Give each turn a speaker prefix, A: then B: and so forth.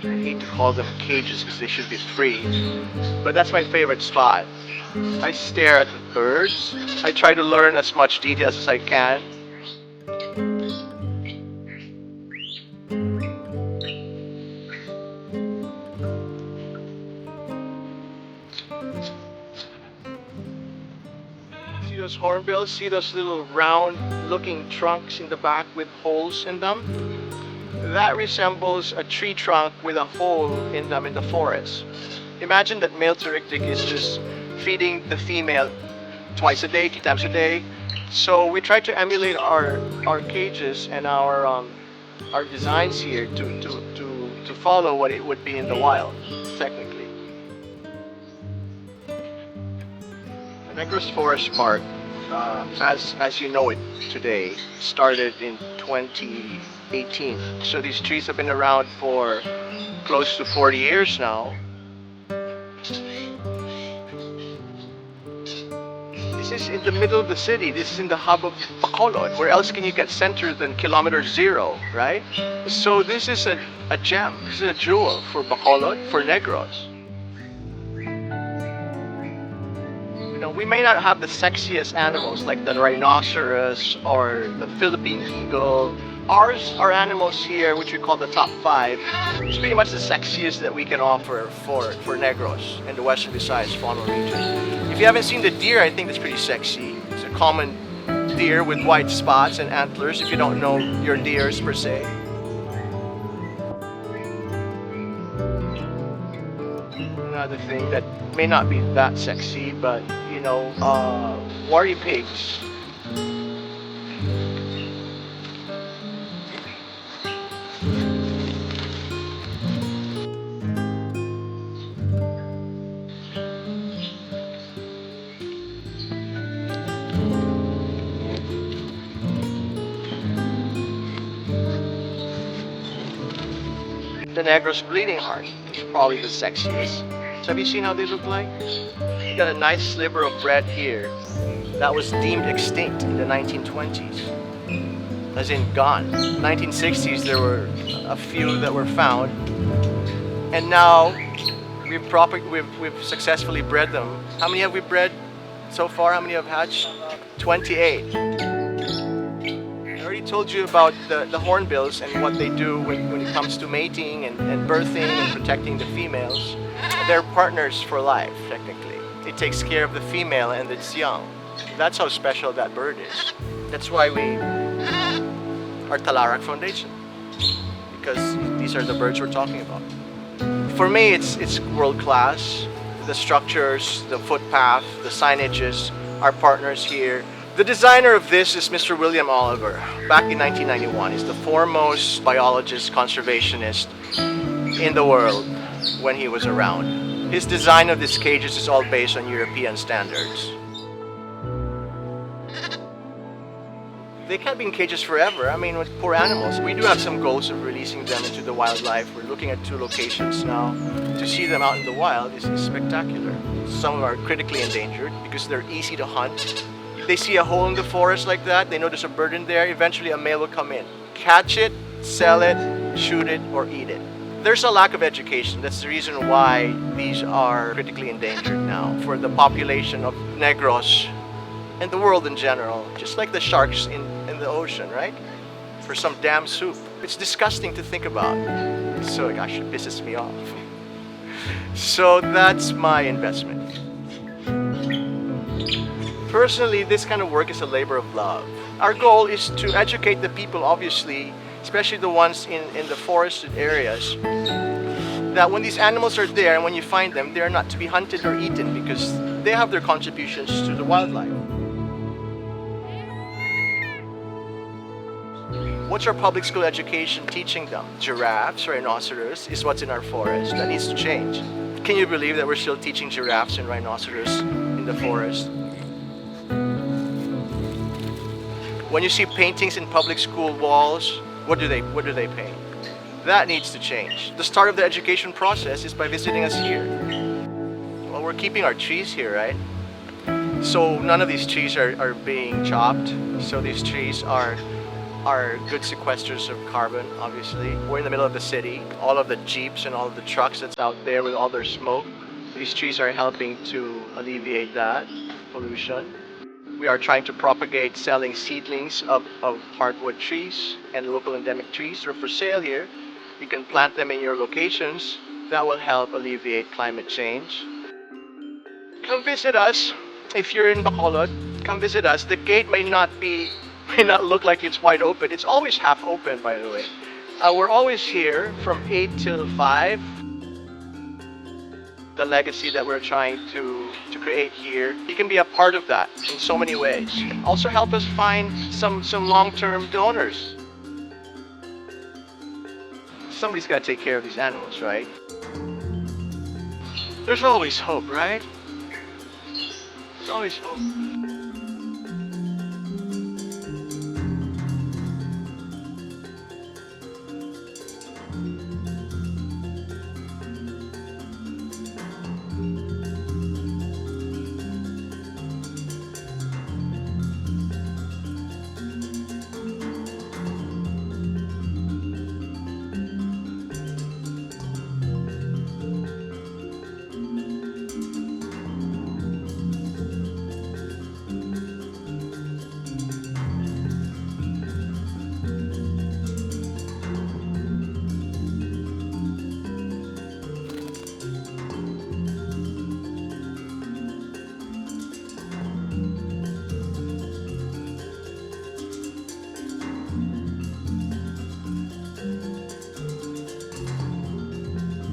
A: I hate to call them cages because they should be free, but that's my favorite spot. I stare at the birds. I try to learn as much details as I can. See those hornbills? See those little round looking trunks in the back with holes in them? That resembles a tree trunk with a hole in them in the forest. Imagine that male Turictic is just feeding the female twice a day, 3 times a day. So we try to emulate our cages and our designs here to follow what it would be in the wild, technically. The Negros Forest Park, as you know it today, started in 2018. So these trees have been around for close to 40 years now. This is in the middle of the city. This is in the hub of Bacolod. Where else can you get center than kilometer zero, right? So this is a gem. This is a jewel for Bacolod, for Negros. You know, we may not have the sexiest animals like the rhinoceros or the Philippine eagle. Our animals here, which we call the top five, is pretty much the sexiest that we can offer for Negros and the Western Visayas fauna region. If you haven't seen the deer, I think that's pretty sexy. It's a common deer with white spots and antlers if you don't know your deers per se. Another thing that may not be that sexy, but you know, warty pigs. The Negros bleeding heart is probably the sexiest. So have you seen how they look like? You got a nice sliver of bread here that was deemed extinct in the 1920s, as in gone. 1960s there were a few that were found, and now we've successfully bred them. How many have we bred so far? How many have hatched? 28. I already told you about the hornbills and what they do when it comes to mating and birthing and protecting the females. They're partners for life, technically. It takes care of the female and its young. That's how special that bird is. That's why we are Talarak Foundation, because these are the birds we're talking about. For me, it's world class. The structures, the footpath, the signages, our partners here. The designer of this is Mr. William Oliver. Back in 1991, he's the foremost biologist, conservationist in the world when he was around. His design of these cages is all based on European standards. They can't be in cages forever. I mean, with poor animals. We do have some goals of releasing them into the wildlife. We're looking at 2 locations now. To see them out in the wild is spectacular. Some are critically endangered because they're easy to hunt. They see a hole in the forest like that, they know there's a bird in there, eventually a male will come in. Catch it, sell it, shoot it, or eat it. There's a lack of education. That's the reason why these are critically endangered now for the population of Negros and the world in general. Just like the sharks in the ocean, right? For some damn soup. It's disgusting to think about. So gosh, it pisses me off. So that's my investment. Personally, this kind of work is a labor of love. Our goal is to educate the people, obviously, especially the ones in the forested areas, that when these animals are there and when you find them, they are not to be hunted or eaten because they have their contributions to the wildlife. What's our public school education teaching them? Giraffes, rhinoceros is what's in our forest. That needs to change. Can you believe that we're still teaching giraffes and rhinoceros in the forest? When you see paintings in public school walls, what do they paint? That needs to change. The start of the education process is by visiting us here. Well, we're keeping our trees here, right? So none of these trees are being chopped. So these trees are are good sequesters of carbon, obviously. We're in the middle of the city. All of the jeeps and all of the trucks that's out there with all their smoke, these trees are helping to alleviate that pollution. We are trying to propagate selling seedlings of hardwood trees and local endemic trees. They're for sale here. You can plant them in your locations. That will help alleviate climate change. Come visit us. If you're in Bacolod, come visit us. The gate may not look like it's wide open. It's always half open, by the way. We're always here from 8 till 5. The legacy that we're trying to create here, you can be a part of that in so many ways. Also help us find some long-term donors. Somebody's got to take care of these animals, right? There's always hope, right? There's always hope.